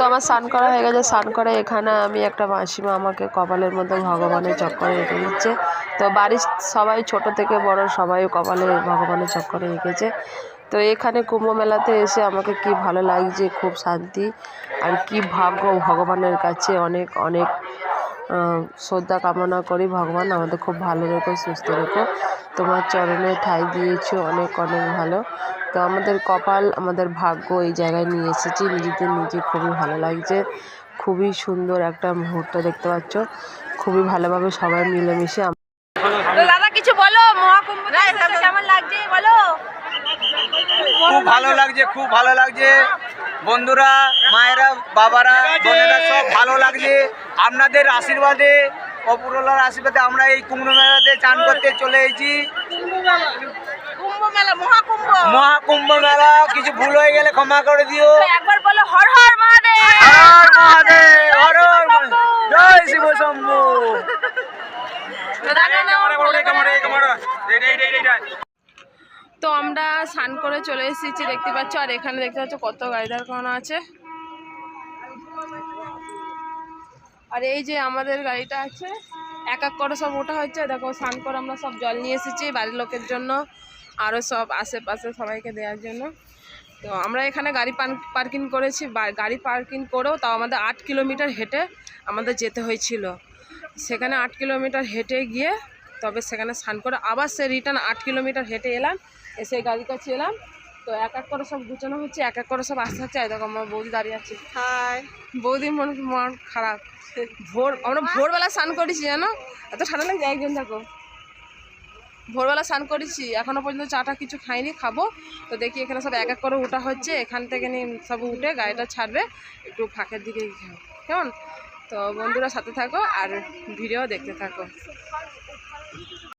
তো আমার স্নান করা হয়ে গেছে। স্নান করে এখানে আমি একটা মাসিমা আমাকে কপালের মধ্যে ভগবানের চক্করে রেখে দিচ্ছে। তো বাড়ির সবাই ছোট থেকে বড় সবাই কপালে ভগবানের চক্করে রেখেছে। তো এখানে কুম্ভ মেলাতে এসে আমাকে কি ভালো লাগছে, খুব শান্তি আর কি ভাগ্য ভগবানের কাছে অনেক অনেক শ্রদ্ধা কামনা করি। ভগবান আমাদের খুব ভালো রেখো, সুস্থ রেখো, তোমার চরণে ঠাঁই দিয়েছো অনেক অনেক ভালো। তো আমাদের কপাল আমাদের ভাগ্য এই জায়গায় নিয়ে এসেছি, নিজেদের নিজে খুবই ভালো লাগছে। খুবই সুন্দর একটা মুহূর্ত দেখতে পাচ্ছ, খুবই ভালোভাবে সবাই মিলেমিশে। দাদা কিছু বলো, মহাকুম্ভ কেমন লাগছে বলো। খুব ভালো লাগছে, খুব ভালো লাগছে বন্ধুরা, মায়েরা, বাবারা, বোনেরা সব ভালো লাগছে। আপনাদের আশীর্বাদে, অপরওয়ালার আশীর্বাদে আমরা এই কুম্ভ মেলাতে চান করতে চলে এসেছি। মহাকুম্ভ মেলা, কিছু ভুল হয়ে গেলে ক্ষমা করে দিও। একবার বলো হর হর মহাদেব, হর মহাদেব, হর হর জয় শিব শম্ভু। তো আমরা স্নান করে চলে এসেছি দেখতে পাচ্ছ। আর এখানে দেখতে পাচ্ছ কত গাড়ি দাঁড় করানো আছে। আর এই যে আমাদের গাড়িটা আছে, এক এক করে সব ওঠা হচ্ছে। দেখো স্নান করে আমরা সব জল নিয়ে এসেছি বাড়ির লোকের জন্য, আরও সব আশেপাশে সবাইকে দেওয়ার জন্য। তো আমরা এখানে গাড়ি পার্কিং করেছি। গাড়ি পার্কিং করেও তাও আমাদের 8 কিলোমিটার হেঁটে আমাদের যেতে হয়েছিল। সেখানে 8 কিলোমিটার হেঁটে গিয়ে তবে সেখানে স্নান করে আবার সে রিটার্ন 8 কিলোমিটার হেঁটে এলাম, এসে গাড়ি কাছে এলাম। তো এক এক করে সব গুছানো হচ্ছে, এক এক করে সব আসতে হচ্ছে। দেখো আমার বৌদি দাঁড়িয়ে আছে। হাই বৌদি, মন খারাপ। আমরা ভোরবেলা স্নান করেছি জানো, এত ঠান্ডা লাগছে। একজন দেখো ভোরবেলা স্নান করেছি, এখনও পর্যন্ত চাটা কিছু খাইনি, খাবো। তো দেখি এখানে সব এক এক করে উঠা হচ্ছে। এখান থেকে নিয়ে সব উঠে গাড়িটা ছাড়বে একটু ফাঁকের দিকে, কেমন? তো বন্ধুরা সাথে থাকো আর ভিডিও দেখতে থাকো।